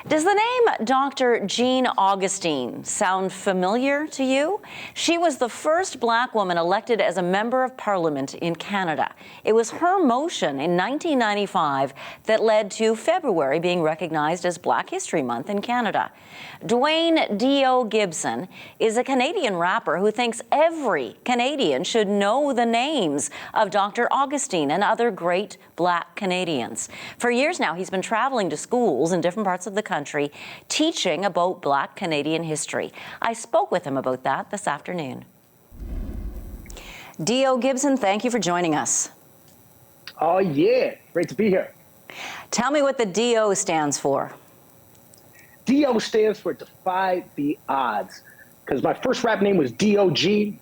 Does the name Dr. Jean Augustine sound familiar to you? She was the first Black woman elected as a member of Parliament in Canada. It was her motion in 1995 that led to February being recognized as Black History Month in Canada. Duane D.O. Gibson is a Canadian rapper who thinks every Canadian should know the names of Dr. Augustine and other great Black Canadians. For years now, he's been traveling to schools in different parts of the country, teaching about Black Canadian history. I spoke with him about that this afternoon. D.O. Gibson, thank you for joining us. Oh, yeah. Great to be here. Tell me what the D.O. stands for. D.O. stands for Defy the Odds, because my first rap name was D.O.G.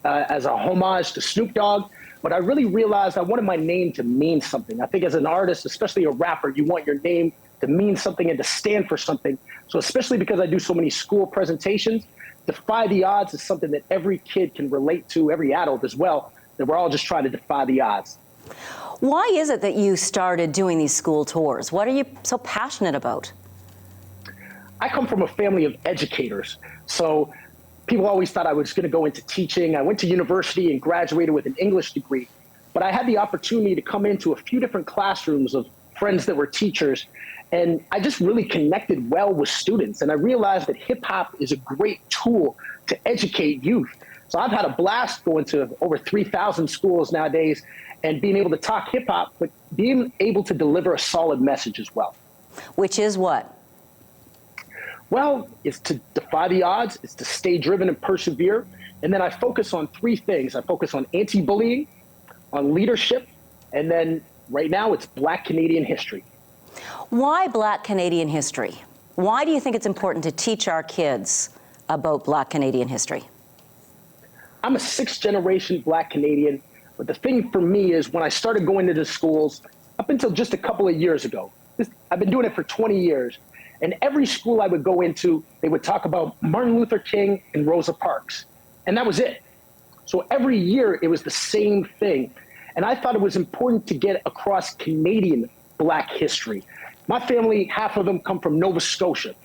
As a homage to Snoop Dogg, but I really realized I wanted my name to mean something. I think as an artist, especially a rapper, you want your name to mean something and to stand for something. So especially because I do so many school presentations, Defy the Odds is something that every kid can relate to, every adult as well, that we're all just trying to defy the odds. Why is it that you started doing these school tours? What are you so passionate about? I come from a family of educators. So people always thought I was going to go into teaching. I went to university and graduated with an English degree, but I had the opportunity to come into a few different classrooms of friends that were teachers, and I just really connected well with students. And I realized that hip hop is a great tool to educate youth. So I've had a blast going to over 3,000 schools nowadays and being able to talk hip hop, but being able to deliver a solid message as well. Which is what? Well, it's to defy the odds, it's to stay driven and persevere. And then I focus on three things. I focus on anti-bullying, on leadership, and then right now it's Black Canadian history. Why Black Canadian history? Why do you think it's important to teach our kids about Black Canadian history? I'm a sixth generation Black Canadian, but the thing for me is when I started going to the schools up until just a couple of years ago, I've been doing it for 20 years. And every school I would go into, they would talk about Martin Luther King and Rosa Parks. And that was it. So every year it was the same thing. And I thought it was important to get across Canadian Black history. My family, half of them come from Nova Scotia.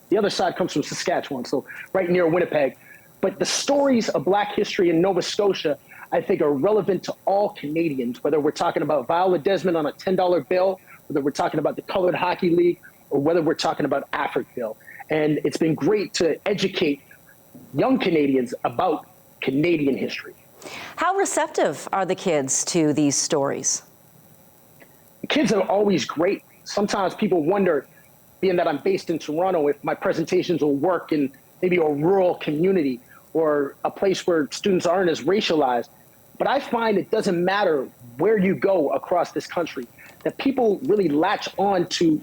The other side comes from Saskatchewan, so right near Winnipeg. But the stories of Black history in Nova Scotia, I think, are relevant to all Canadians, whether we're talking about Viola Desmond on a $10 bill, whether we're talking about the Colored Hockey League, or whether we're talking about Africville. And it's been great to educate young Canadians about Canadian history. How receptive are the kids to these stories? The kids are always great. Sometimes people wonder, being that I'm based in Toronto, if my presentations will work in maybe a rural community or a place where students aren't as racialized. But I find it doesn't matter where you go across this country, that people really latch on to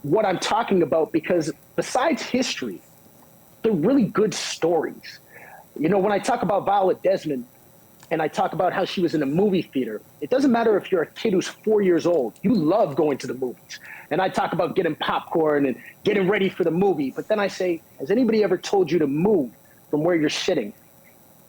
what I'm talking about, because besides history, they're really good stories. You know, when I talk about Viola Desmond and I talk about how she was in a movie theater, it doesn't matter if you're a kid who's 4 years old, you love going to the movies. And I talk about getting popcorn and getting ready for the movie. But then I say, has anybody ever told you to move from where you're sitting?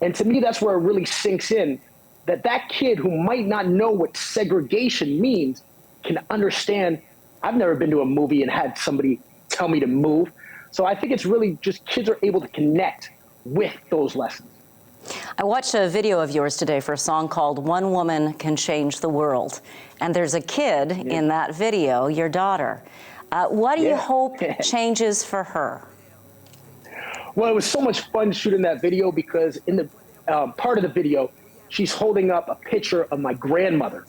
And to me, that's where it really sinks in, that that kid who might not know what segregation means can understand. I've never been to a movie and had somebody tell me to move. So I think it's really just kids are able to connect with those lessons. I watched a video of yours today for a song called One Woman Can Change the World. And there's a kid in that video, your daughter. What do you hope changes for her? Well, it was so much fun shooting that video because in the part of the video, she's holding up a picture of my grandmother.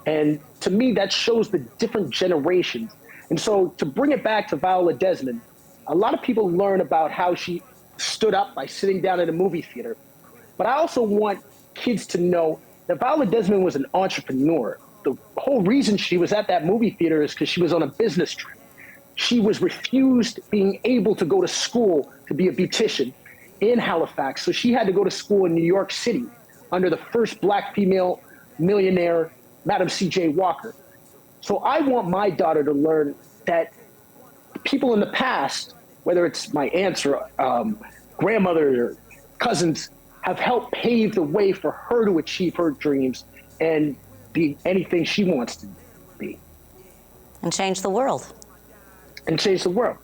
And to me, that shows the different generations. And so to bring it back to Viola Desmond, a lot of people learn about how she stood up by sitting down in a movie theater. But I also want kids to know that Viola Desmond was an entrepreneur. The whole reason she was at that movie theater is because she was on a business trip. She was refused being able to go to school to be a beautician in Halifax. So she had to go to school in New York City under the first Black female millionaire, Madam C.J. Walker. So I want my daughter to learn that people in the past, whether it's my aunts or grandmother or cousins, have helped pave the way for her to achieve her dreams and be anything she wants to be. And change the world. And change the world.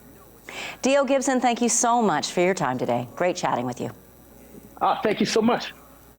Dio Gibson, thank you so much for your time today. Great chatting with you. Thank you so much.